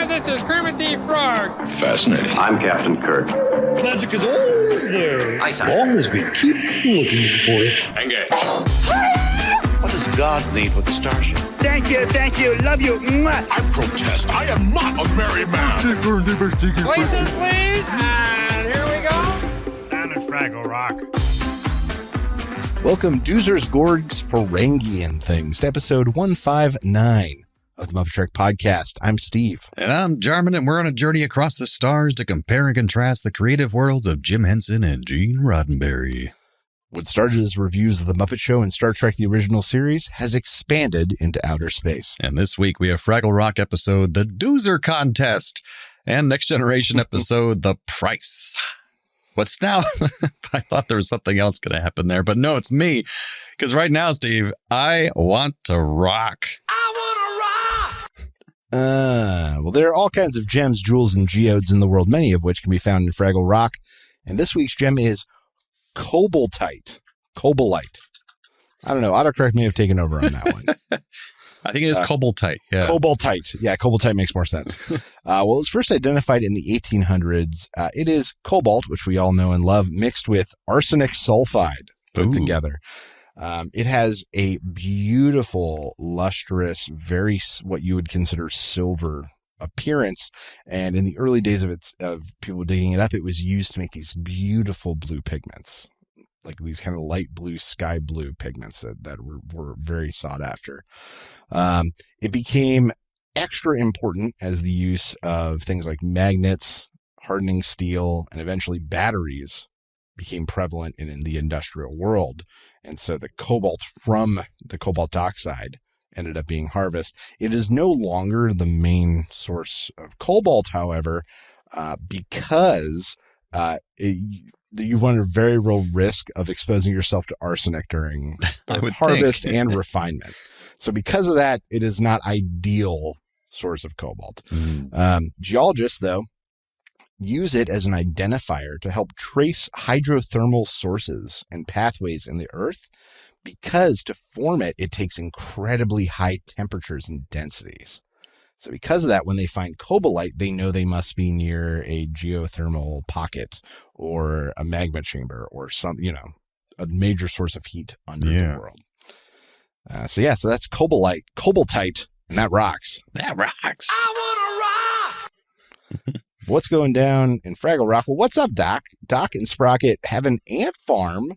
Hi, this is Kermit the Frog. Fascinating. I'm Captain Kirk. Magic is always there, as long as we keep looking for it. Engage. What does God need with a starship? Thank you, love you. Mwah. I protest. I am not a merry man. Places, please. And here we go. Down at Fraggle Rock. Welcome, Doozers, Gorgs, Ferengian Things, to episode 159 of the MuppeTrek Podcast. I'm Steve. And I'm Jarman, and we're on a journey across the stars to compare and contrast the creative worlds of Jim Henson and Gene Roddenberry. What started as reviews of The Muppet Show and Star Trek the original series has expanded into outer space. And this week we have Fraggle Rock episode, The Doozer Contest, and Next Generation episode, The Price. What's now? I thought there was something else going to happen there, but no, it's me. Because right now, Steve, I want to rock. Well, there are all kinds of gems, jewels, and geodes in the world, many of which can be found in Fraggle Rock. And this week's gem is Cobaltite. I don't know. Autocorrect may have taken over on that one. I think it is Cobaltite. Yeah. Cobaltite. Yeah, Cobaltite makes more sense. Well, it was first identified in the 1800s. It is cobalt, which we all know and love, mixed with arsenic sulfide put together. It has a beautiful, lustrous, what you would consider silver appearance. And in the early days of people digging it up, it was used to make these beautiful blue pigments, like these kind of light blue, sky blue pigments that were very sought after. It became extra important as the use of things like magnets, hardening steel, and eventually batteries became prevalent in the industrial world. And so the cobalt from the cobalt dioxide ended up being harvested. It is no longer the main source of cobalt, however, because you run a very real risk of exposing yourself to arsenic during harvest and refinement. So because of that, it is not ideal source of cobalt. Geologists, though, use it as an identifier to help trace hydrothermal sources and pathways in the earth, because to form it, it takes incredibly high temperatures and densities. So because of that, when they find cobaltite, they know they must be near a geothermal pocket or a magma chamber or a major source of heat under the world. So that's cobaltite, and that rocks. That rocks. I want to rock! What's going down in Fraggle Rock? Well, what's up, Doc? Doc and Sprocket have an ant farm,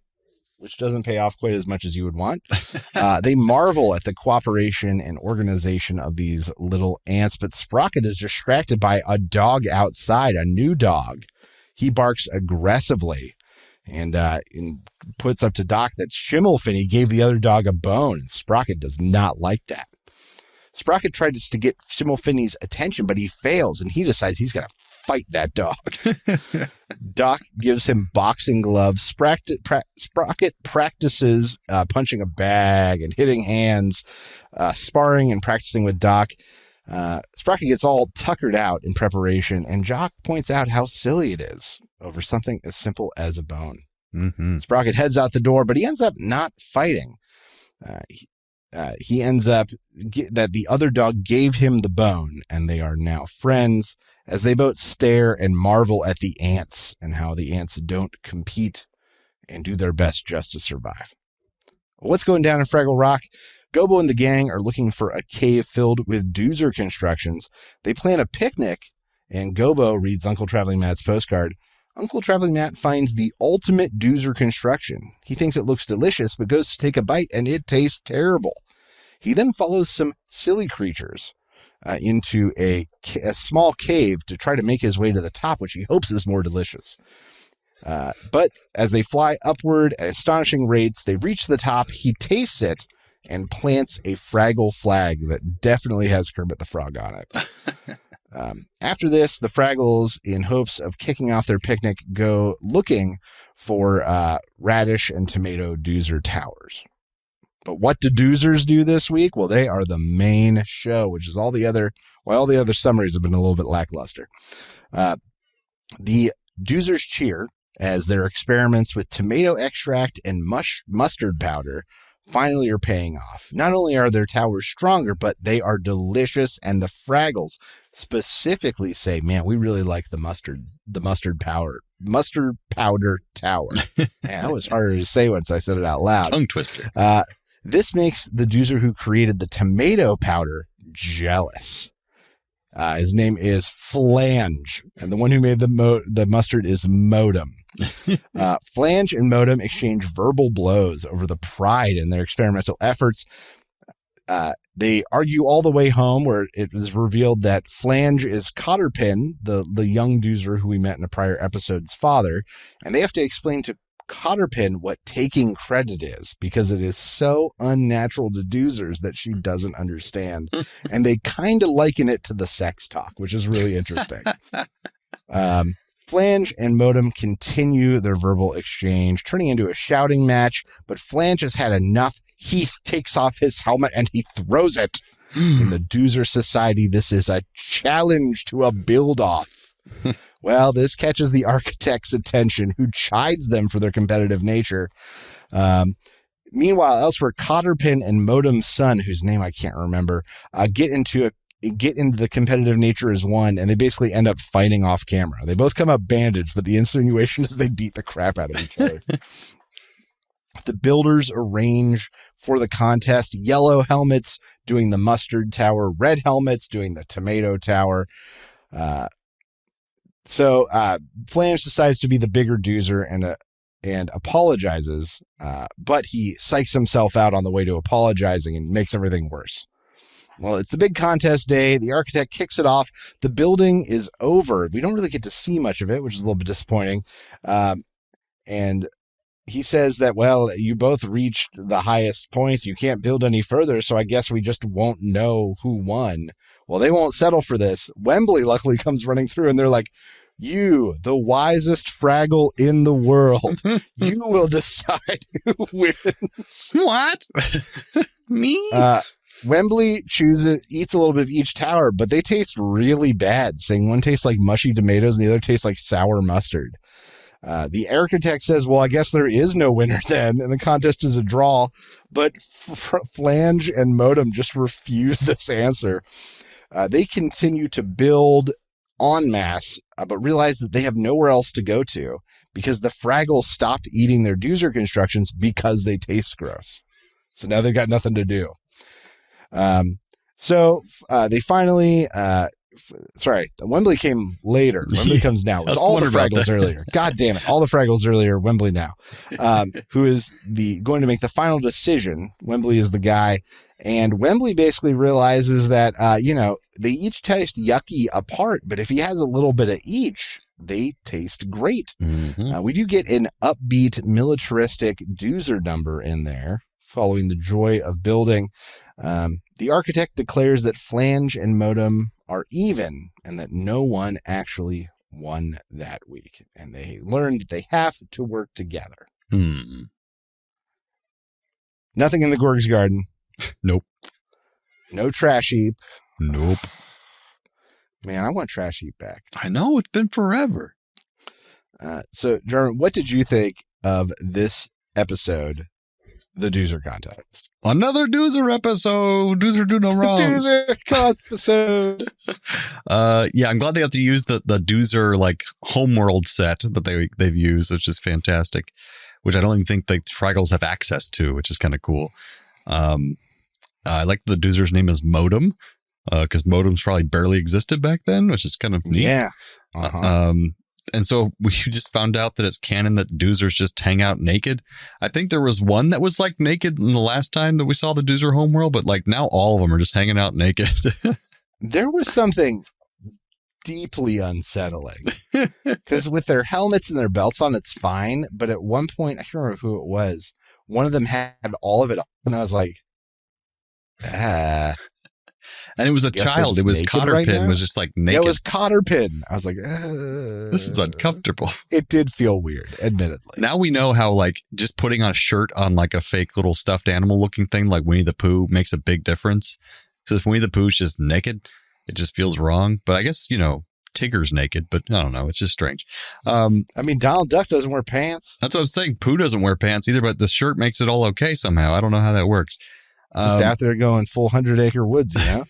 which doesn't pay off quite as much as you would want. They marvel at the cooperation and organization of these little ants, but Sprocket is distracted by a dog outside, a new dog. He barks aggressively and puts up to Doc that Schimmelfinny gave the other dog a bone, and Sprocket does not like that. Sprocket tries to get Schimmelfinny's attention, but he fails, and he decides he's going to fight that dog. Doc gives him boxing gloves. Sprocket practices punching a bag and hitting hands, sparring and practicing with Doc. Sprocket gets all tuckered out in preparation, and Jock points out how silly it is over something as simple as a bone. Sprocket heads out the door, but he ends up not fighting. He ends up that the other dog gave him the bone, and they are now friends as they both stare and marvel at the ants and how the ants don't compete and do their best just to survive. What's going down in Fraggle Rock? Gobo and the gang are looking for a cave filled with Doozer constructions. They plan a picnic, and Gobo reads Uncle Traveling Matt's postcard. Uncle Traveling Matt finds the ultimate Doozer construction. He thinks it looks delicious, but goes to take a bite, and it tastes terrible. He then follows some silly creatures into a small cave to try to make his way to the top, which he hopes is more delicious. But as they fly upward at astonishing rates, they reach the top. He tastes it and plants a Fraggle flag that definitely has Kermit the Frog on it. After this, the Fraggles, in hopes of kicking off their picnic, go looking for radish and tomato Doozer towers. But what do Doozers do this week? Well, they are the main show, which is all the other summaries have been a little bit lackluster. The Doozers cheer as their experiments with tomato extract and mustard powder finally are paying off. Not only are their towers stronger, but they are delicious, and the Fraggles specifically say, man, we really like the mustard powder tower. Man, that was harder to say once I said it out loud. Tongue twister. This makes the Doozer who created the tomato powder jealous. His name is Flange, and the one who made the mustard is Modem. Flange and Modem exchange verbal blows over the pride in their experimental efforts. They argue all the way home, where it is revealed that Flange is Cotterpin, the young Doozer who we met in a prior episode's father, and they have to explain to Cotterpin what taking credit is, because it is so unnatural to Doozers that she doesn't understand. And they kind of liken it to the sex talk, which is really interesting. Flange and Modem continue their verbal exchange, turning into a shouting match, but Flange has had enough. He takes off his helmet and he throws it. In the Doozer Society, this is a challenge to a build-off. Well, this catches the architect's attention, who chides them for their competitive nature. Meanwhile, elsewhere, Cotterpin and Modem's son, whose name I can't remember, get into the competitive nature as one, and they basically end up fighting off camera. They both come up bandaged, but the insinuation is they beat the crap out of each other. The builders arrange for the contest. Yellow helmets doing the mustard tower, red helmets doing the tomato tower. So Flange decides to be the bigger Doozer and apologizes, but he psychs himself out on the way to apologizing and makes everything worse. Well, it's the big contest day. The architect kicks it off. The building is over. We don't really get to see much of it, which is a little bit disappointing. And he says that, well, you both reached the highest point. You can't build any further, so I guess we just won't know who won. Well, they won't settle for this. Wembley luckily comes running through, and they're like, you, the wisest Fraggle in the world, you will decide who wins. What? Me? Wembley eats a little bit of each tower, but they taste really bad, saying one tastes like mushy tomatoes and the other tastes like sour mustard. The architect says, well, I guess there is no winner then, and the contest is a draw, but Flange and Modem just refuse this answer. They continue to build en masse, but realize that they have nowhere else to go to because the Fraggles stopped eating their Doozer constructions because they taste gross. So now they've got nothing to do. So they finally, Wembley came later. Wembley comes now. It was all the Fraggles earlier. God damn it. All the Fraggles earlier. Wembley now, who is going to make the final decision. Wembley is the guy. And Wembley basically realizes that, they each taste yucky apart, but if he has a little bit of each, they taste great. Mm-hmm. We do get an upbeat militaristic Doozer number in there following the joy of building. The architect declares that Flange and Modem are even and that no one actually won that week. And they learned that they have to work together. Nothing in the Gorg's Garden. Nope. No Trash Heap. Nope. Man, I want Trash Heap back. I know, it's been forever. So, Jeremy, what did you think of this episode, the Doozer Contest? Another Doozer episode. Doozer do no wrong. Doozer episode. Yeah, I'm glad they got to use the Doozer homeworld set that they've used, which is fantastic. Which I don't even think the Fraggles have access to, which is kind of cool. I like the Doozer's name is Modem, because Modems probably barely existed back then, which is kind of neat. Yeah. Uh-huh. And so we just found out that it's canon that Doozers just hang out naked. I think there was one that was naked in the last time that we saw the Doozer homeworld, but now all of them are just hanging out naked. There was something deeply unsettling because with their helmets and their belts on, it's fine. But at one point, I can't remember who it was. One of them had all of it on, and I was like, And it was a child. It was Cotterpin was just naked. Yeah, it was Cotterpin. I was like, this is uncomfortable. It did feel weird, admittedly. Now we know how just putting on a shirt on a fake little stuffed animal looking thing like Winnie the Pooh makes a big difference. Because if Winnie the Pooh's just naked, it just feels wrong. But I guess, Tigger's naked, but I don't know. It's just strange. I mean, Donald Duck doesn't wear pants. That's what I'm saying. Pooh doesn't wear pants either, but the shirt makes it all okay somehow. I don't know how that works. Just out there going full 100-acre woods, you know?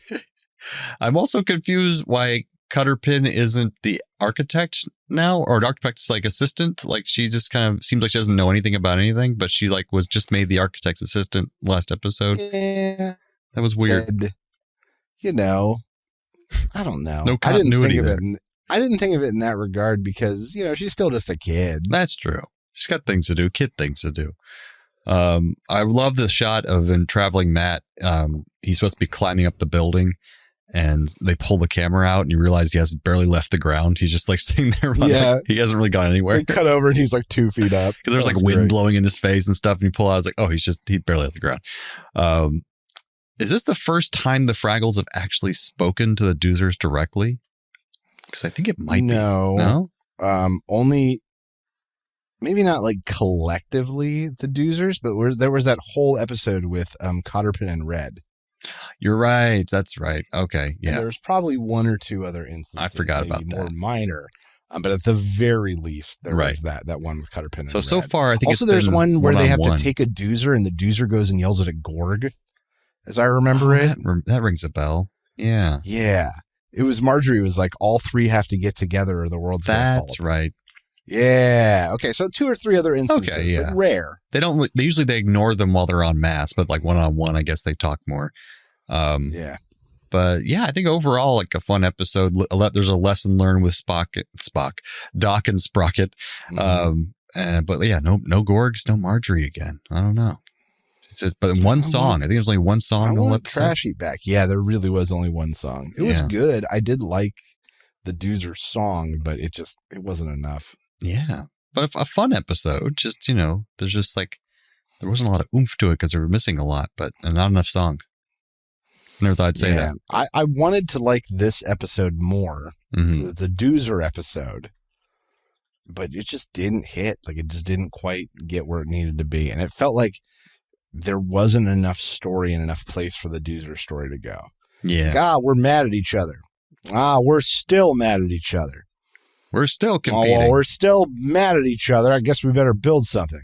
I'm also confused why Cutterpin isn't the architect now, or the architect's like assistant. Like she just kind of seems like she doesn't know anything about anything, but she like was just made the architect's assistant last episode. Yeah. That was weird. You know, I don't know. No continuity I didn't think of it in that regard because, you know, she's still just a kid. That's true. She's got things to do, kid things to do. I love the shot of in Traveling Matt. He's supposed to be climbing up the building and they pull the camera out and you realize he has barely left the ground. He's just like sitting there. Yeah. He hasn't really gone anywhere. They cut over and he's like 2 feet up. Because there's like wind blowing in his face and stuff. And you pull out, it's like, oh, he barely left the ground. Is this the first time the Fraggles have actually spoken to the Doozers directly? Because I think it might be. No? Only, maybe not like collectively the Doozers, but there was that whole episode with Cotterpin and Red. You're right. That's right. Okay. Yeah. And there's probably one or two other instances. I forgot about that. More minor. But at the very least, there was that one with Cutterpin and Red. So far, I think also there's one where they have to take a Doozer and the Doozer goes and yells at a Gorg. As I remember it. That rings a bell. Yeah. Yeah. It was Marjorie was like, all three have to get together or the world's going to fall. That's right. Yeah. Okay. So 2 or 3 other instances. Okay. Yeah. But rare. They usually ignore them while they're on mass, but like one-on-one, I guess they talk more. Yeah. But yeah, I think overall, like a fun episode. There's a lesson learned with Doc and Sprocket. But yeah, no Gorgs, no Marjorie again. I don't know. But one song. I think there's only one song in the whole episode. Trashy back. Yeah, there really was only one song. It was good. I did like the Doozer song, but it wasn't enough. Yeah. But a fun episode. Just, you know, there's just like, there wasn't a lot of oomph to it because they were missing a lot, but not enough songs. Never thought I'd say that. I wanted to like this episode more. Mm-hmm. It's a Doozer episode, but it just didn't hit. Like it just didn't quite get where it needed to be. And it felt like there wasn't enough story and enough place for the Doozer story to go. Yeah. We're mad at each other. We're still mad at each other. We're still competing. Well, we're still mad at each other. I guess we better build something.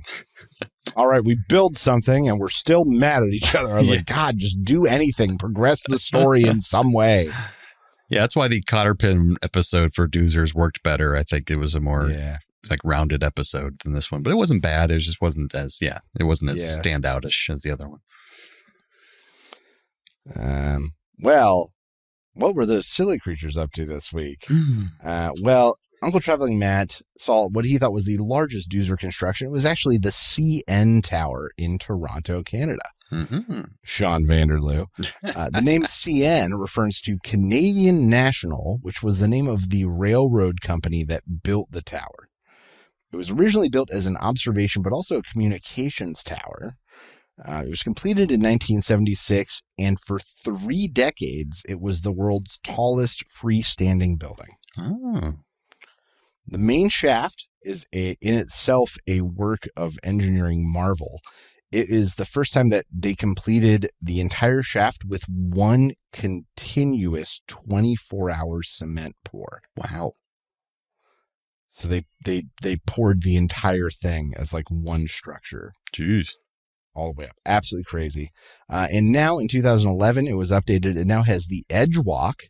All right, we build something and we're still mad at each other. I was like, God, just do anything. Progress the story in some way. Yeah, that's why the Cotterpin episode for Doozers worked better. I think it was a more like rounded episode than this one, but it wasn't bad. It just wasn't as standoutish as the other one. Well, what were those silly creatures up to this week? Well, Uncle Traveling Matt saw what he thought was the largest Doozer construction. It was actually the CN Tower in Toronto, Canada. Mm-hmm. Sean Vanderloo. The name CN refers to Canadian National, which was the name of the railroad company that built the tower. It was originally built as an observation, but also a communications tower. It was completed in 1976, and for 3 decades, it was the world's tallest freestanding building. Oh. The main shaft is in itself a work of engineering marvel. It is the first time that they completed the entire shaft with one continuous 24-hour cement pour. Wow. So they poured the entire thing as like one structure. Jeez. All the way up. Absolutely crazy. And now in 2011, it was updated. It now has the Edge Walk,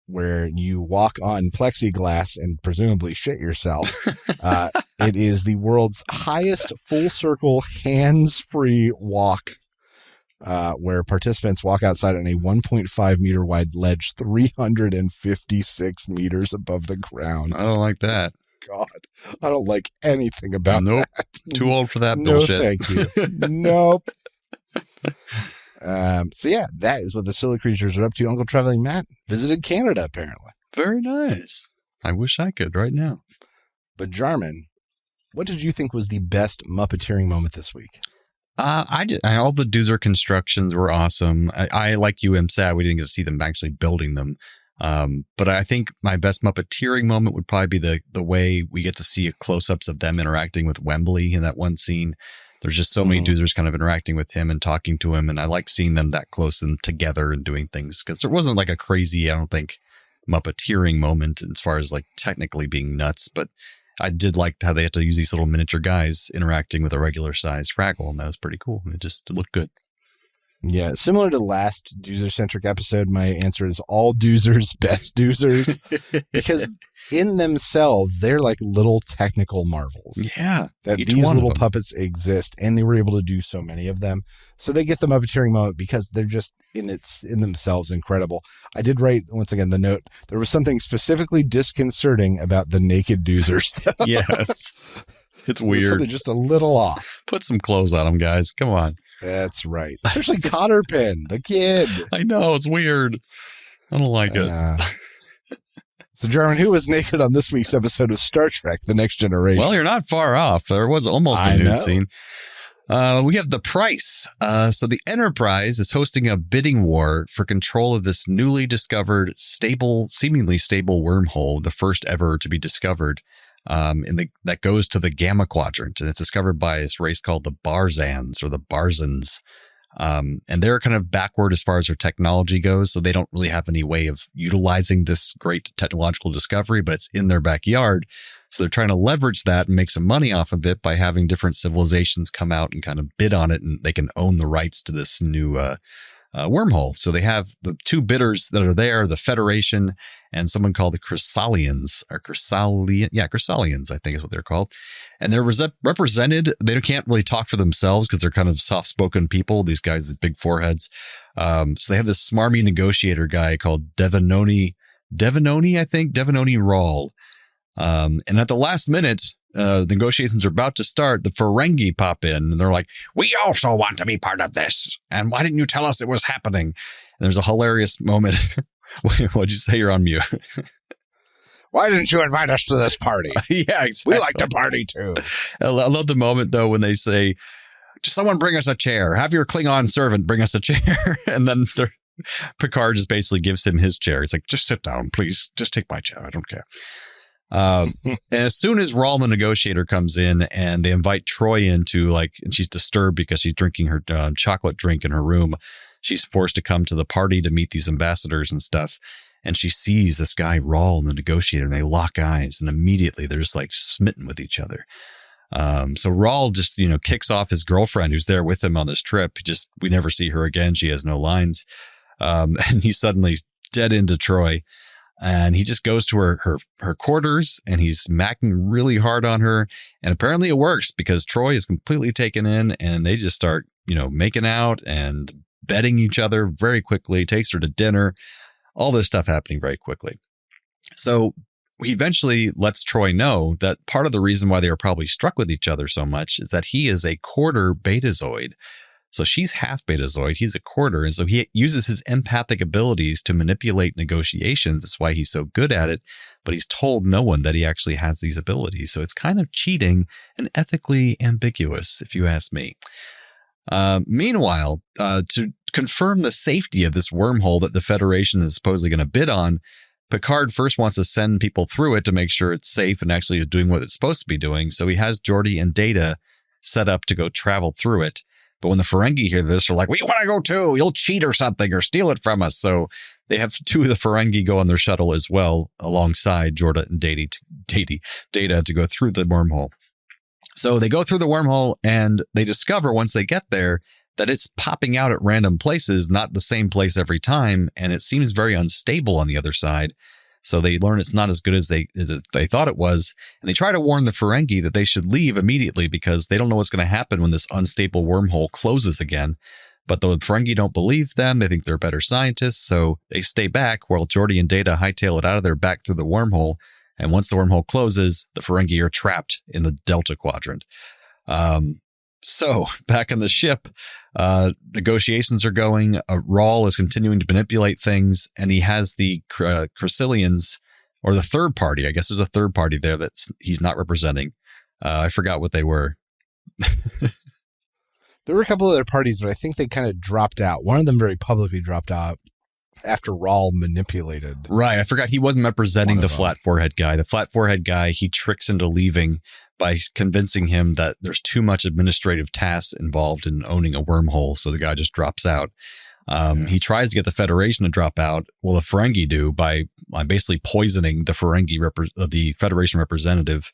where you walk on plexiglass and presumably shit yourself. It is the world's highest full circle hands-free walk, where participants walk outside on a 1.5 meter wide ledge, 356 meters above the ground. I don't like that. God, I don't like anything about that. Too old for that bullshit. No, thank you. Nope. So yeah, that is what the silly creatures are up to. Uncle Traveling Matt visited Canada, apparently. Very nice. I wish I could right now. But Jarman, what did you think was the best Muppeteering moment this week? All the Doozer constructions were awesome. I like you, am sad we didn't get to see them actually building them. But I think my best Muppeteering moment would probably be the way we get to see close-ups of them interacting with Wembley in that one scene. There's just so many Doozers kind of interacting with him and talking to him, and I like seeing them that close and together and doing things, because there wasn't like a crazy, I don't think, Muppeteering moment as far as like technically being nuts, but I did like how they had to use these little miniature guys interacting with a regular sized Fraggle, and that was pretty cool. It just looked good. Yeah, similar to last Doozer-centric episode, my answer is all Doozers, best Doozers, because in themselves, they're like little technical marvels. Yeah. That these little puppets exist, and they were able to do so many of them. So they get the Muppeteering moment because they're just in themselves incredible. I did write, once again, the note, there was something specifically disconcerting about the naked Doozers. Yes. It's weird. Something just a little off. Put some clothes on them, guys. Come on. That's right. Especially Cotterpin, the kid. I know. It's weird. I don't like it. So, Jarman, who was naked on this week's episode of Star Trek The Next Generation? Well, you're not far off. There was almost a nude scene. We have the price. So the Enterprise is hosting a bidding war for control of this newly discovered, seemingly stable wormhole, the first ever to be discovered, that goes to the Gamma Quadrant, and it's discovered by this race called the Barzans or the Barzans. And they're kind of backward as far as their technology goes, so they don't really have any way of utilizing this great technological discovery, but it's in their backyard. So they're trying to leverage that and make some money off of it by having different civilizations come out and kind of bid on it, and they can own the rights to this new wormhole. So they have the two bidders that are there, the Federation and someone called the Chrysalians, Chrysalians, I think is what they're called. And they're represented. They can't really talk for themselves because they're kind of soft-spoken people, these guys with big foreheads. So they have this smarmy negotiator guy called Devanoni Rawl. And at the last minute, the negotiations are about to start. The Ferengi pop in and they're like, "We also want to be part of this. And why didn't you tell us it was happening?" And there's a hilarious moment. What'd you say? You're on mute. Why didn't you invite us to this party? Yeah, exactly. We like to party too. I love the moment though when they say, "Just someone bring us a chair. Have your Klingon servant bring us a chair." And then Picard just basically gives him his chair. He's like, "Just sit down, please. Just take my chair. I don't care." And as soon as Rawl the negotiator comes in and they invite Troi into and she's disturbed because she's drinking her chocolate drink in her room. She's forced to come to the party to meet these ambassadors and stuff. And she sees this guy, Rawl, the negotiator, and they lock eyes. And immediately they're just smitten with each other. So Rawl just, kicks off his girlfriend who's there with him on this trip. We never see her again. She has no lines. And he's suddenly dead into Troi. And he just goes to her quarters and he's macking really hard on her. And apparently it works because Troi is completely taken in and they just start, making out and betting each other very quickly, takes her to dinner, all this stuff happening very quickly. So he eventually lets Troi know that part of the reason why they are probably struck with each other so much is that he is a quarter betazoid. So she's half betazoid, he's a quarter, and so he uses his empathic abilities to manipulate negotiations. That's why he's so good at it, but he's told no one that he actually has these abilities. So it's kind of cheating and ethically ambiguous, if you ask me. Meanwhile, to confirm the safety of this wormhole that the Federation is supposedly going to bid on, Picard first wants to send people through it to make sure it's safe and actually is doing what it's supposed to be doing. So he has Geordi and Data set up to go travel through it. But when the Ferengi hear this, they're like, "We want to go too. You'll cheat or something or steal it from us." So they have two of the Ferengi go on their shuttle as well, alongside Geordi and Data to go through the wormhole. So they go through the wormhole and they discover once they get there that it's popping out at random places, not the same place every time. And it seems very unstable on the other side. So they learn it's not as good as they thought it was. And they try to warn the Ferengi that they should leave immediately because they don't know what's going to happen when this unstable wormhole closes again. But the Ferengi don't believe them. They think they're better scientists. So they stay back while Geordi and Data hightail it out of there back through the wormhole. And once the wormhole closes, the Ferengi are trapped in the Delta Quadrant. So back on the ship, negotiations are going. Rawl is continuing to manipulate things, and he has the Chrysalians, or the third party. I guess there's a third party there that he's not representing. I forgot what they were. There were a couple other parties, but I think they kind of dropped out. One of them very publicly dropped out after Rawl manipulated. Right. I forgot he wasn't representing the flat forehead guy. The flat forehead guy, he tricks into leaving by convincing him that there's too much administrative tasks involved in owning a wormhole. So the guy just drops out. He tries to get the Federation to drop out. Well, the Ferengi do by basically poisoning the the Federation representative.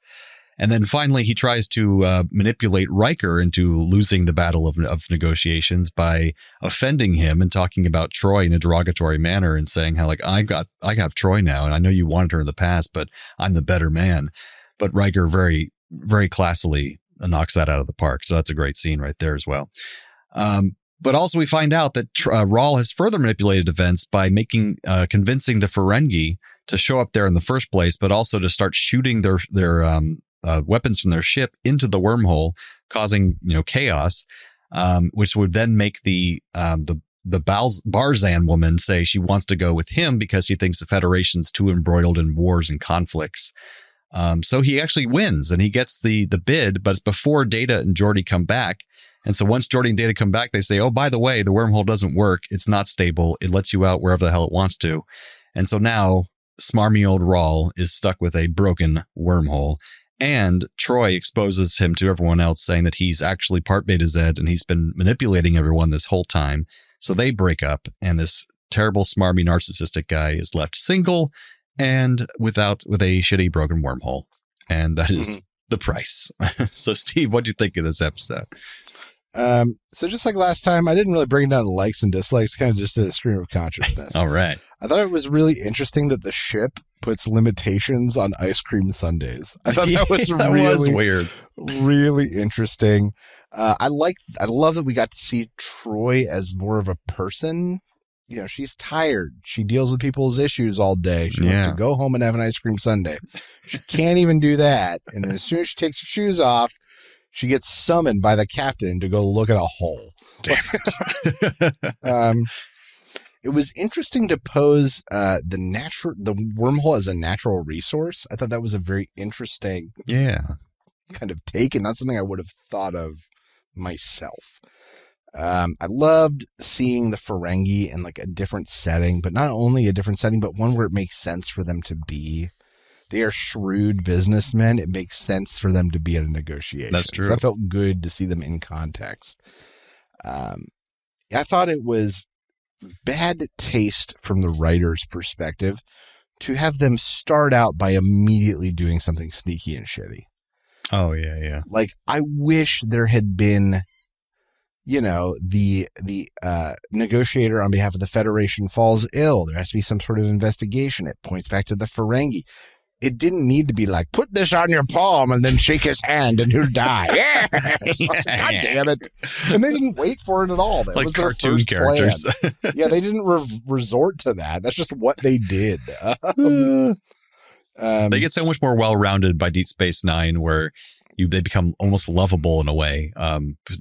And then finally, he tries to manipulate Riker into losing the battle of negotiations by offending him and talking about Troi in a derogatory manner and saying how, like, I have Troi now, and I know you wanted her in the past, but I'm the better man. But Riker very, very classily knocks that out of the park. So that's a great scene right there as well. But also we find out that Rawl has further manipulated events by convincing the Ferengi to show up there in the first place, but also to start shooting their weapons from their ship into the wormhole, causing chaos, which would then make the Barzan woman say she wants to go with him because she thinks the Federation's too embroiled in wars and conflicts. So he actually wins and he gets the bid, but it's before Data and Geordi come back. And so once Geordi and Data come back, they say, oh, by the way, the wormhole doesn't work. It's not stable. It lets you out wherever the hell it wants to. And so now smarmy old Rawl is stuck with a broken wormhole. And Troi exposes him to everyone else, saying that he's actually part Beta Z and he's been manipulating everyone this whole time. So they break up, and this terrible, smarmy, narcissistic guy is left single and with a shitty, broken wormhole. And that is the price. So, Steve, what do you think of this episode? So just like last time, I didn't really bring down the likes and dislikes, kind of just a stream of consciousness. All right. I thought it was really interesting that the ship puts limitations on ice cream sundaes. I thought that was was weird. Really interesting. I love that we got to see Troi as more of a person. She's tired. She deals with people's issues all day. She wants to go home and have an ice cream sundae. She can't even do that. And then as soon as she takes her shoes off, she gets summoned by the captain to go look at a hole. Damn it. It was interesting to pose the wormhole as a natural resource. I thought that was a very interesting kind of take, and not something I would have thought of myself. I loved seeing the Ferengi in like a different setting, but not only a different setting, but one where it makes sense for them to be. They are shrewd businessmen. It makes sense for them to be at a negotiation. That's true. So I felt good to see them in context. I thought it was bad taste from the writer's perspective to have them start out by immediately doing something sneaky and shitty. Oh, yeah. Like, I wish there had been, the negotiator on behalf of the Federation falls ill. There has to be some sort of investigation. It points back to the Ferengi. It didn't need to be like, put this on your palm and then shake his hand and he'll die. Yeah. God damn it. And they didn't wait for it at all. That like was cartoon characters. Yeah, they didn't resort to that. That's just what they did. They get so much more well-rounded by Deep Space Nine, where they become almost lovable in a way.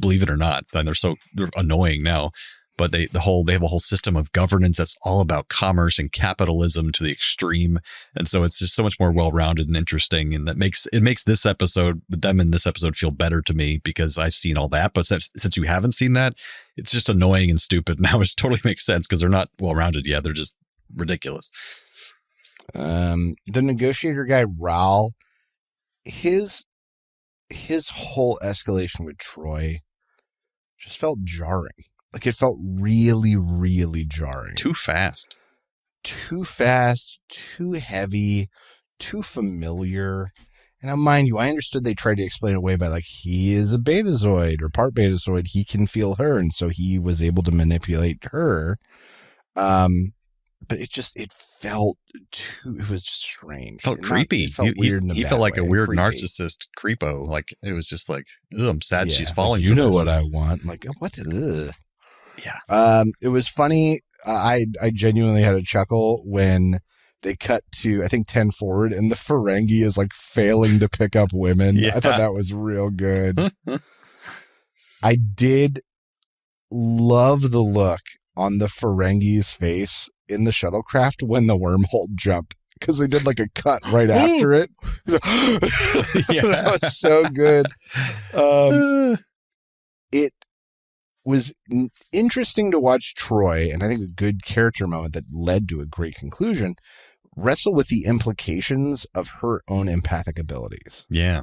Believe it or not, and they're annoying now. But they have a whole system of governance that's all about commerce and capitalism to the extreme, and so it's just so much more well-rounded and interesting, and that makes this episode, them in this episode, feel better to me because I've seen all that. But since you haven't seen that, it's just annoying and stupid now. It totally makes sense because they're not well-rounded yet; they're just ridiculous. The negotiator guy Rawl, his whole escalation with Troi just felt jarring. Like, it felt really, really jarring. Too fast, too heavy, too familiar. And now, mind you, I understood they tried to explain it away by like, he is a Betazoid or part Betazoid. He can feel her. And so he was able to manipulate her. But it was just strange. It felt creepy. It felt weird. He felt like a weird creepy narcissist creepo. Like, it was just like, I'm sad she's falling. Like, you know what I want. I'm like, what? Ugh. Yeah. It was funny. I genuinely had a chuckle when they cut to, I think, 10 forward, and the Ferengi is like failing to pick up women. Yeah. I thought that was real good. I did love the look on the Ferengi's face in the shuttlecraft when the wormhole jumped, because they did like a cut right after it. That was so good. It was interesting to watch Troi, and I think a good character moment that led to a great conclusion, wrestle with the implications of her own empathic abilities. Yeah.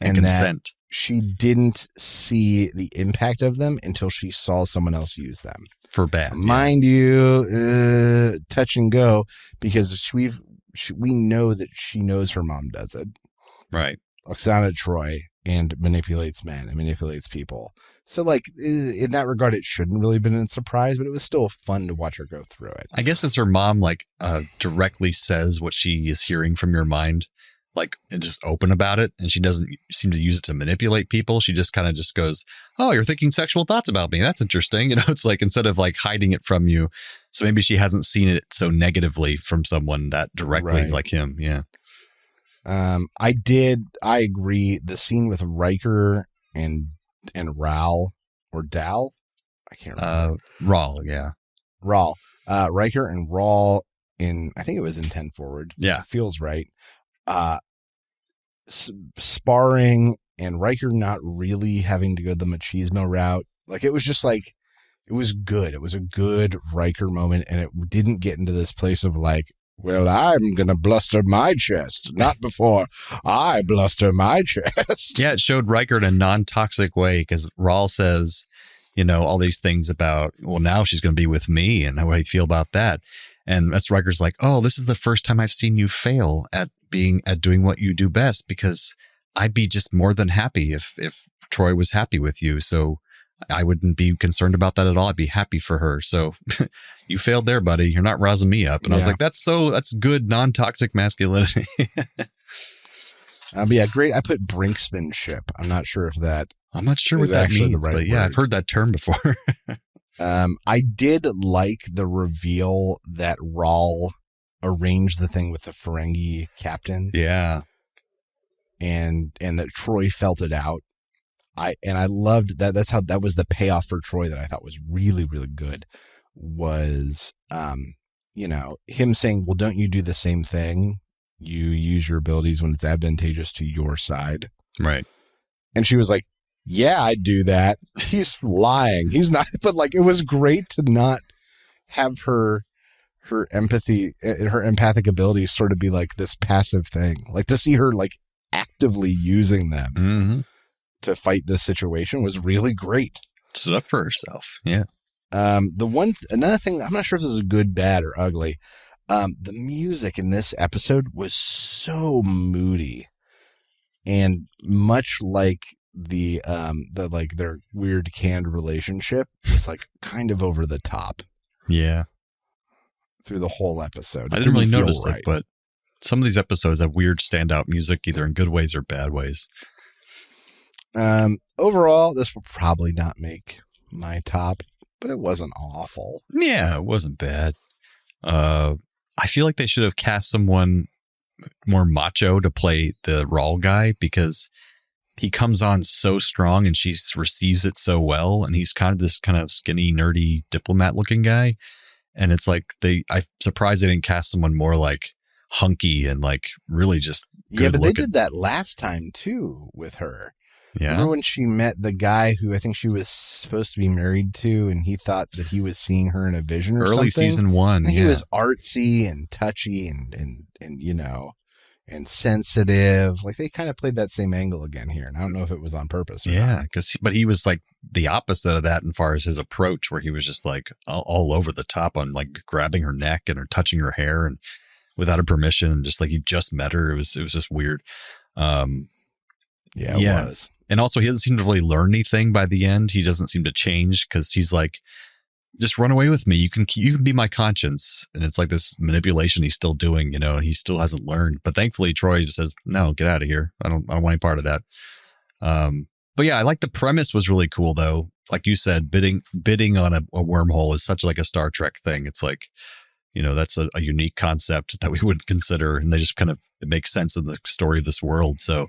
And consent. she didn't see the impact of them until she saw someone else use them. For bad. Mind you, touch and go, because we know that she knows her mom does it. Right. Oksana Troi, and manipulates men and manipulates people. So, like, in that regard, it shouldn't really have been a surprise, but it was still fun to watch her go through it. I guess as her mom, like, directly says what she is hearing from your mind, like, and just open about it, and she doesn't seem to use it to manipulate people. She just kind of just goes, oh, you're thinking sexual thoughts about me. That's interesting. You know, it's like, instead of like hiding it from you. So maybe she hasn't seen it so negatively from someone that directly, like him. Yeah. I agree. The scene with Riker and Raul or Dal, I can't remember. Raul, yeah. Raul. Riker and Raul in, I think it was in 10 Forward. Yeah. Feels right. Sparring and Riker not really having to go the machismo route. Like, it was just like, it was good. It was a good Riker moment, and it didn't get into this place of like, well, I'm going to bluster my chest, not before I bluster my chest. Yeah, it showed Riker in a non-toxic way, because Raul says, you know, all these things about, well, now she's going to be with me, and how do you feel about that? And that's Riker's like, oh, this is the first time I've seen you fail at doing what you do best, because I'd be just more than happy if Troi was happy with you. So I wouldn't be concerned about that at all. I'd be happy for her. So you failed there, buddy. You're not rousing me up. And I was like, that's good non-toxic masculinity. But yeah, great. I put brinksmanship. I'm not sure if that. I'm not sure what that means, but yeah, I've heard that term before. I did like the reveal that Raul arranged the thing with the Ferengi captain. Yeah. And that Troi felt it out. I loved that. That's how that was the payoff for Troi that I thought was really, really good. Was you know, him saying, well, don't you do the same thing? You use your abilities when it's advantageous to your side. Right. And she was like, yeah, I do that. He's lying. He's not. But like, it was great to not have her empathic abilities sort of be like this passive thing. Like, to see her like actively using them to fight this situation was really great. Stood up for herself. Yeah. Another thing, I'm not sure if this is good, bad, or ugly. The music in this episode was so moody, and much like the like their weird canned relationship was like kind of over the top. Yeah. Through the whole episode. I didn't really notice it, but some of these episodes have weird standout music, either in good ways or bad ways. Overall, this will probably not make my top, but it wasn't awful. Yeah, it wasn't bad. I feel like they should have cast someone more macho to play the Raul guy, because he comes on so strong and she receives it so well. And he's kind of this kind of skinny, nerdy diplomat looking guy. And it's like I'm surprised they didn't cast someone more like hunky and like really just good Yeah, but looking. they did that last time too with her. Yeah. Remember when she met the guy who I think she was supposed to be married to, and he thought that he was seeing her in a vision or Early something? season 1. And he was artsy and touchy and you know, and sensitive. Like, they kind of played that same angle again here. And I don't know if it was on purpose or not. But he was like the opposite of that as far as his approach, where he was just like all over the top on like grabbing her neck and her touching her hair and without her permission, and just like he just met her. It was just weird. It was. And also, he doesn't seem to really learn anything by the end. He doesn't seem to change, because he's like, just run away with me. You can be my conscience. And it's like this manipulation he's still doing, you know, and he still hasn't learned. But thankfully, Troi just says, no, get out of here. I don't want any part of that. But yeah, I like the premise was really cool, though. Like you said, bidding on a wormhole is such like a Star Trek thing. It's like, you know, that's a unique concept that we wouldn't consider. And they just kind of, it makes sense in the story of this world. So,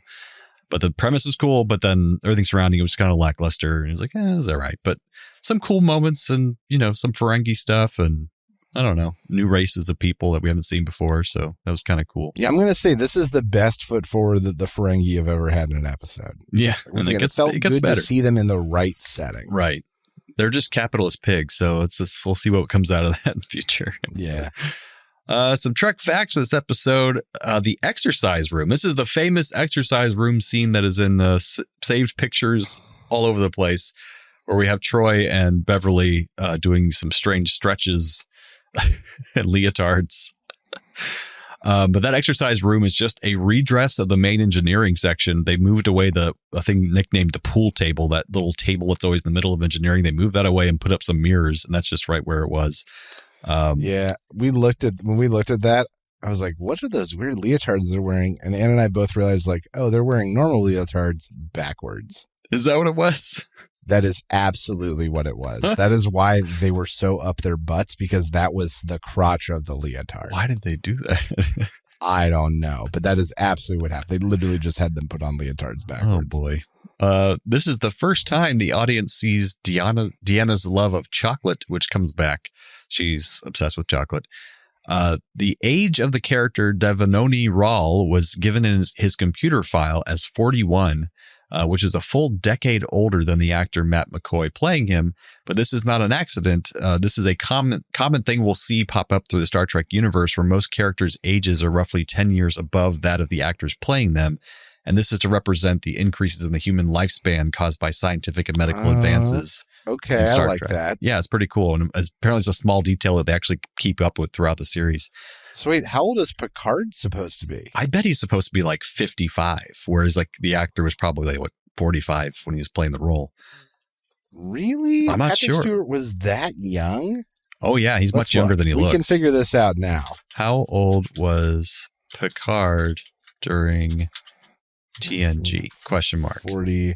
but the premise is cool, but then everything surrounding it was kind of lackluster. And it was like, it was all right. But some cool moments, and, you know, some Ferengi stuff, and I don't know, new races of people that we haven't seen before. So that was kind of cool. Yeah, I'm going to say this is the best foot forward that the Ferengi have ever had in an episode. Yeah. And it felt good better to see them in the right setting. Right. They're just capitalist pigs. So we'll see what comes out of that in the future. Yeah. Some Trek facts for this episode. The exercise room. This is the famous exercise room scene that is in saved pictures all over the place, where we have Troi and Beverly doing some strange stretches and leotards. But that exercise room is just a redress of the main engineering section. They moved away the thing nicknamed the pool table, that little table that's always in the middle of engineering. They moved that away and put up some mirrors, and that's just right where it was. When we looked at that, I was like, what are those weird leotards they're wearing? And Ann and I both realized, like, oh, they're wearing normal leotards backwards. Is that what it was? That is absolutely what it was. That is why they were so up their butts, because that was the crotch of the leotard. Why did they do that? I don't know, but that is absolutely what happened. They literally just had them put on leotards backwards. Oh, boy. This is the first time the audience sees Deanna's love of chocolate, which comes back. She's obsessed with chocolate. The age of the character Devanoni Rawl was given in his computer file as 41, which is a full decade older than the actor Matt McCoy playing him. But this is not an accident. This is a common thing we'll see pop up through the Star Trek universe, where most characters' ages are roughly 10 years above that of the actors playing them. And this is to represent the increases in the human lifespan caused by scientific and medical advances. Okay, I like that. Yeah, it's pretty cool. And apparently it's a small detail that they actually keep up with throughout the series. So wait, how old is Picard supposed to be? I bet he's supposed to be like 55, whereas like the actor was probably like 45 when he was playing the role. Really? I'm not Patrick sure. Stewart was that young? Oh yeah, he's much younger than he looks. We can figure this out now. How old was Picard during TNG? Question mark. 40.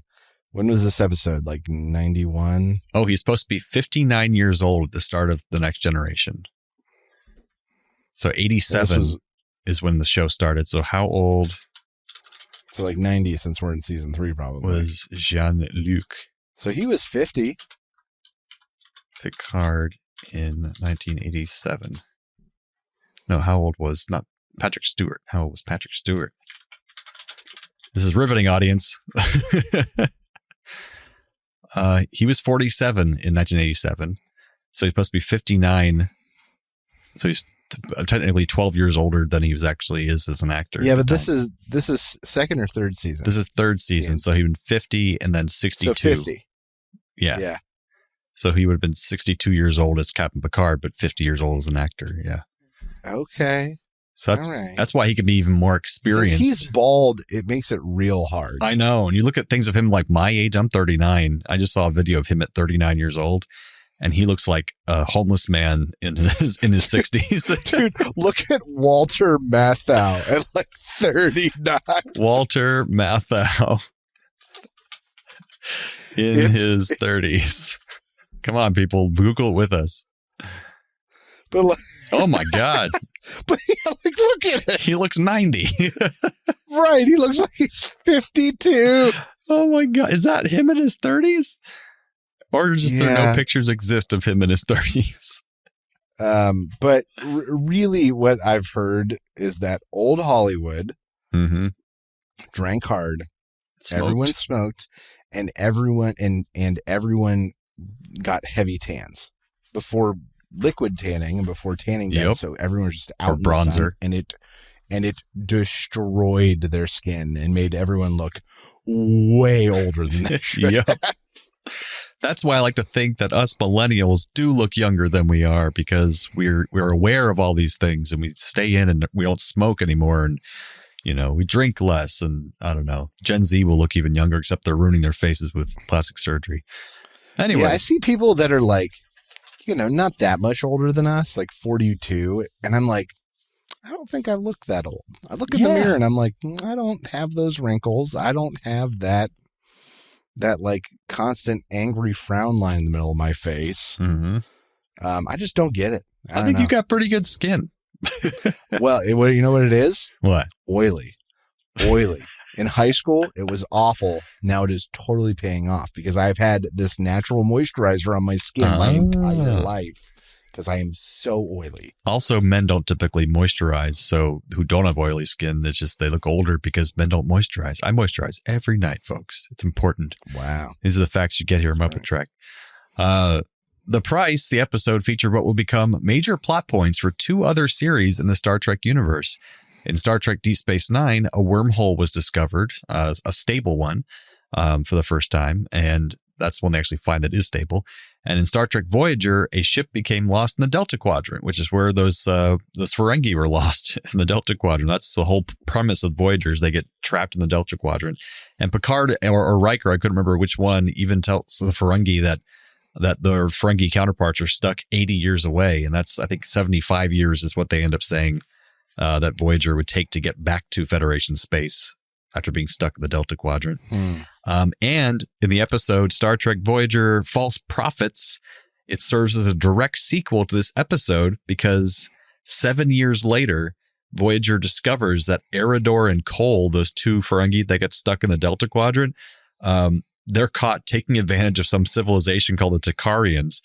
When was this episode? Like 91? Oh, he's supposed to be 59 years old at the start of The Next Generation. So 87 is when the show started. So how old? So like 90, since we're in season 3, probably. Was Jean-Luc? So he was 50. Picard in 1987. No, how old was not Patrick Stewart? How old was Patrick Stewart? This is riveting, audience. He was 47 in 1987. So he's supposed to be 59. So he's technically 12 years older than he was actually is as an actor. Yeah, but this is second or third season. This is third season. Yeah. So he was 50 and then 62. So 50. Yeah. So he would have been 62 years old as Captain Picard, but 50 years old as an actor. Yeah. Okay. So that's why he can be even more experienced. Since he's bald, it makes it real hard. I know. And you look at things of him like my age, I'm 39. I just saw a video of him at 39 years old, and he looks like a homeless man in his 60s. Dude, look at Walter Matthau at like 39. Walter Matthau in his 30s. Come on, people. Google it with us. But like, oh my God. But like, look at it. He looks 90. Right. He looks like he's 52. Oh my God. Is that him in his 30s? Or just there no pictures exist of him in his 30s? But really what I've heard is that old Hollywood drank hard. Everyone smoked, and everyone got heavy tans before liquid tanning and before tanning bed, so everyone was just out in the sun, and it destroyed their skin and made everyone look way older than they should have. That's why I like to think that us millennials do look younger than we are, because we're aware of all these things, and we stay in and we don't smoke anymore, and we drink less, and I don't know. Gen Z will look even younger, except they're ruining their faces with plastic surgery. Anyway, I see people that are like, not that much older than us, like 42. And I'm like, I don't think I look that old. I look in the mirror and I'm like, I don't have those wrinkles. I don't have that like constant angry frown line in the middle of my face. I just don't get it. I think you got pretty good skin. Well, you know what it is? What? Oily. In high school, it was awful. Now it is totally paying off, because I've had this natural moisturizer on my skin my entire life, because I am so oily. Also, men don't typically moisturize, so who don't have oily skin, it's just they look older because men don't moisturize. I moisturize every night, folks. It's important. Wow. These are the facts you get here at MuppeTrek. The Price, the episode, featured what will become major plot points for 2 other series in the Star Trek universe. In Star Trek Deep Space Nine, a wormhole was discovered, a stable one, for the first time, and that's when they actually find that is stable. And in Star Trek Voyager, a ship became lost in the Delta Quadrant, which is where those Ferengi were lost in the Delta Quadrant. That's the whole premise of Voyagers. They get trapped in the Delta Quadrant. And Picard or Riker, I couldn't remember which one, even tells the Ferengi that their Ferengi counterparts are stuck 80 years away. And that's, I think, 75 years is what they end up saying that Voyager would take to get back to Federation space after being stuck in the Delta Quadrant. And in the episode Star Trek Voyager False Prophets, it serves as a direct sequel to this episode because 7 years later, Voyager discovers that Eridor and Cole, those 2 Ferengi that get stuck in the Delta Quadrant, they're caught taking advantage of some civilization called the Takarians,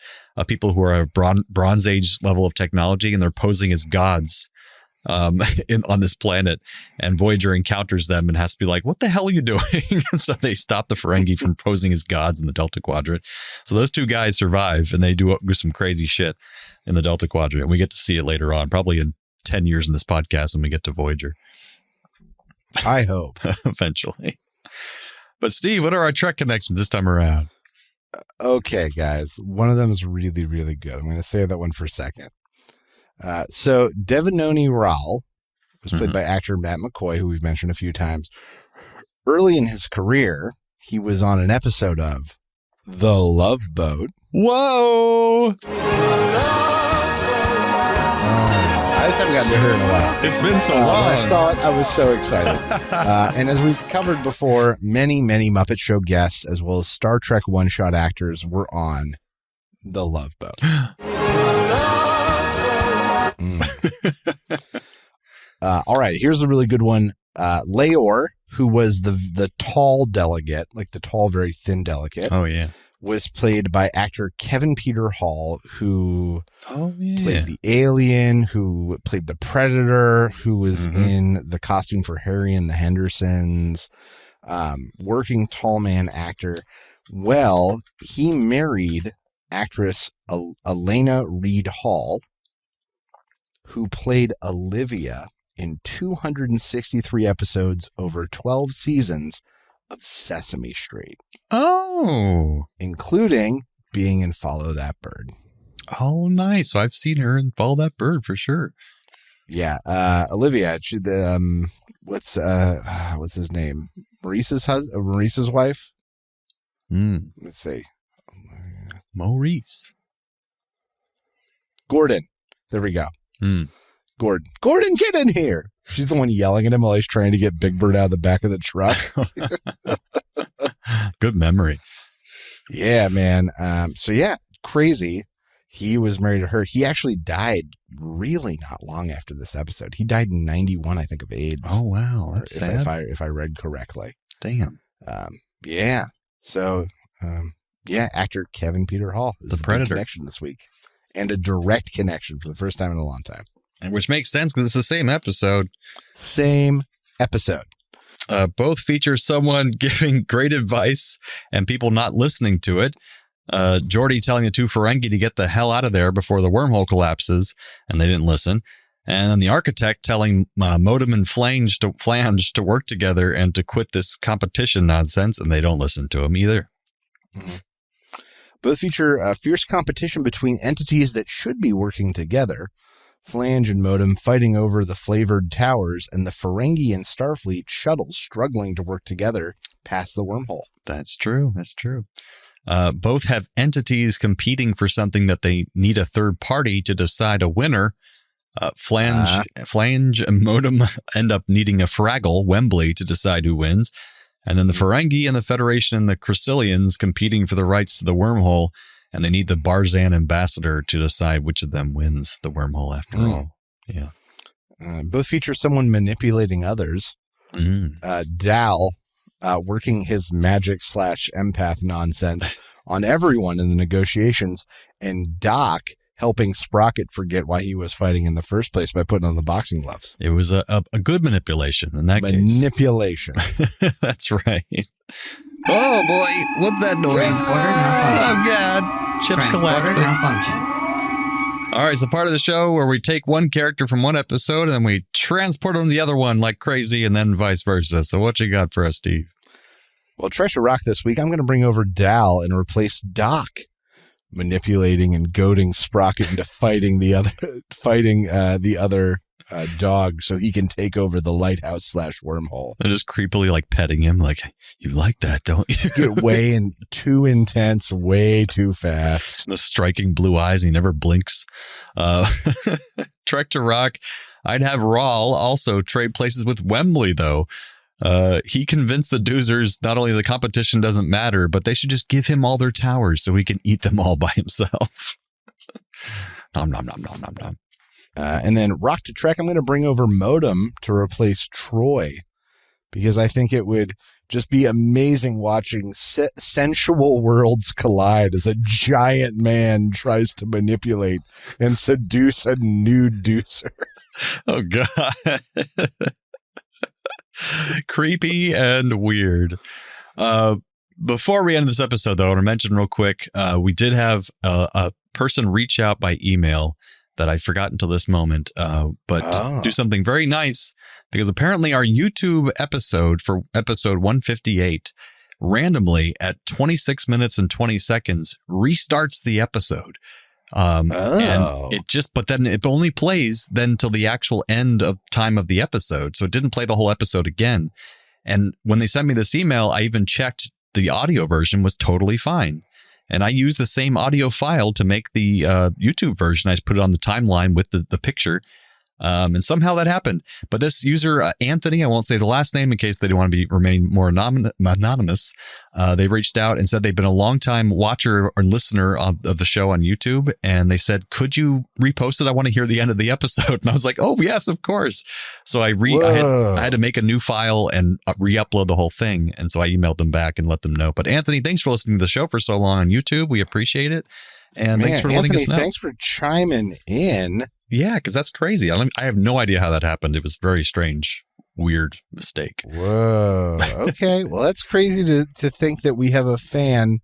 people who are a Bronze Age level of technology, and they're posing as gods on this planet. And Voyager encounters them and has to be like, what the hell are you doing? So they stop the Ferengi from posing as gods in the Delta Quadrant. So those 2 guys survive, and they do some crazy shit in the Delta Quadrant. And we get to see it later on, probably in 10 years in this podcast when we get to Voyager. I hope. Eventually. But Steve, what are our Trek connections this time around? Okay, guys. One of them is really, really good. I'm going to save that one for a second. So Devanoni Ral was played by actor Matt McCoy, who we've mentioned a few times. Early in his career, he was on an episode of The Love Boat. Whoa! I just haven't gotten to hear it in a while. It's been so long. When I saw it, I was so excited. And as we've covered before, many, many Muppet Show guests, as well as Star Trek one-shot actors, were on The Love Boat. All right, here's a really good one. Leor, who was the tall delegate, like the tall, very thin delegate. Oh, yeah. Was played by actor Kevin Peter Hall, who played the alien, who played the Predator, who was in the costume for Harry and the Hendersons, working tall man actor. Well, he married actress Elena Reed Hall, who played Olivia in 263 episodes over 12 seasons of Sesame Street. Oh. Including being in Follow That Bird. Oh, nice. So I've seen her in Follow That Bird for sure. Yeah. Olivia, what's his name? Maurice's wife? Let's see. Maurice. Gordon. There we go. Gordon, get in here. She's the one yelling at him while he's trying to get Big Bird out of the back of the truck. Good memory. Yeah, man. So yeah, crazy. He was married to her. He actually died really not long after this episode. He died in 91, I think, of AIDS. Oh, wow. That's sad. If I read correctly. Damn. Yeah. So, actor Kevin Peter Hall is the Predator connection this week. And a direct connection for the first time in a long time. Which makes sense because it's the same episode. Both feature someone giving great advice and people not listening to it. Geordi telling the 2 Ferengi to get the hell out of there before the wormhole collapses, and they didn't listen. And then the architect telling Modem and Flange to work together and to quit this competition nonsense, and they don't listen to him either. Mm-hmm. Both feature a fierce competition between entities that should be working together. Flange and Modem fighting over the flavored towers, and the Ferengi and Starfleet shuttles struggling to work together past the wormhole. That's true. Both have entities competing for something that they need a third party to decide a winner. Flange and Modem end up needing a Fraggle, Wembley, to decide who wins. And then the Ferengi and the Federation and the Chrysilians competing for the rights to the wormhole. And they need the Barzan ambassador to decide which of them wins the wormhole after all. Yeah. Both feature someone manipulating others. Dal working his magic / empath nonsense on everyone in the negotiations. And Doc helping Sprocket forget why he was fighting in the first place by putting on the boxing gloves. It was a good manipulation in that case. Manipulation. That's right. Oh boy, what's that noise? Oh God, ship's collapsing. Malfunction. All right, it's the part of the show where we take one character from one episode and then we transport them to the other one like crazy, and then vice versa. So what you got for us, Steve? Well, Treasure Rock this week, I'm going to bring over Dal and replace Doc, manipulating and goading Sprocket into fighting the other dog so he can take over the lighthouse / wormhole. And just creepily like petting him like, you like that, don't you? Get way too intense, way too fast. The striking blue eyes, and he never blinks. Trek to Rock, I'd have Rawl also trade places with Wembley, though. He convinced the Doozers not only the competition doesn't matter, but they should just give him all their towers so he can eat them all by himself. Nom, nom, nom, nom, nom, nom. And then Rock to Trek, I'm going to bring over Modem to replace Troi, because I think it would just be amazing watching sensual worlds collide as a giant man tries to manipulate and seduce a nude Doozer. Oh, God. Creepy and weird. Before we end this episode, though, I want to mention real quick, we did have a person reach out by email that I forgot until this moment, but do something very nice, because apparently our YouTube episode for episode 158 randomly at 26 minutes and 20 seconds restarts the episode. And but then it only plays then till the actual end of time of the episode. So it didn't play the whole episode again. And when they sent me this email, I even checked the audio version was totally fine. And I used the same audio file to make the YouTube version. I just put it on the timeline with the picture. And somehow that happened. But this user, Anthony, I won't say the last name in case they don't want to remain more anonymous. They reached out and said they've been a long-time watcher or listener of the show on YouTube. And they said, could you repost it? I want to hear the end of the episode. And I was like, oh, yes, of course. So I had to make a new file and re-upload the whole thing. And so I emailed them back and let them know. But Anthony, thanks for listening to the show for so long on YouTube. We appreciate it. And thanks for letting us know. Thanks for chiming in. Yeah, because that's crazy. I have no idea how that happened. It was very strange, weird mistake. Whoa. Okay. Well, that's crazy to think that we have a fan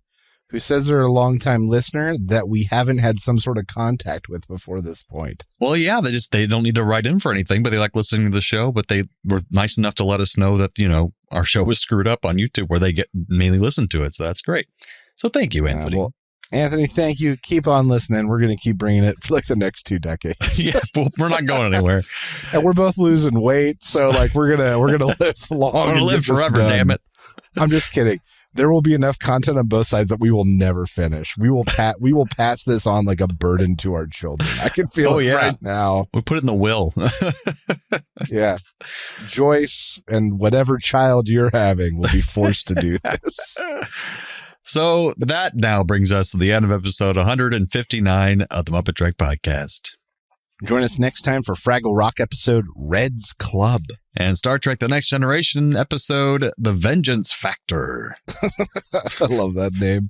who says they're a longtime listener that we haven't had some sort of contact with before this point. Well, yeah, they don't need to write in for anything, but they like listening to the show. But they were nice enough to let us know that, our show was screwed up on YouTube where they mainly listen to it. So that's great. So thank you, Anthony. Well, Anthony, thank you. Keep on listening. We're going to keep bringing it for like the next 2 decades. Yeah, well, we're not going anywhere. And we're both losing weight, so like we're gonna live long. We're gonna live forever. Damn it! I'm just kidding. There will be enough content on both sides that we will never finish. We will pass this on like a burden to our children. I can feel it right now. We put it in the will. Yeah, Joyce and whatever child you're having will be forced to do this. So that now brings us to the end of episode 159 of the MuppeTrek Podcast. Join us next time for Fraggle Rock episode Red's Club. And Star Trek The Next Generation episode The Vengeance Factor. I love that name.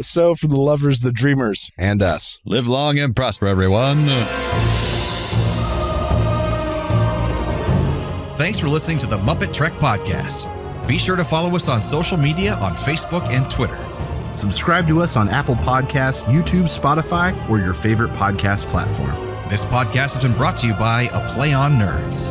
So for the lovers, the dreamers, and us. Live long and prosper, everyone. Thanks for listening to the MuppeTrek Podcast. Be sure to follow us on social media on Facebook and Twitter. Subscribe to us on Apple Podcasts, YouTube, Spotify, or your favorite podcast platform. This podcast has been brought to you by A Play on Nerds.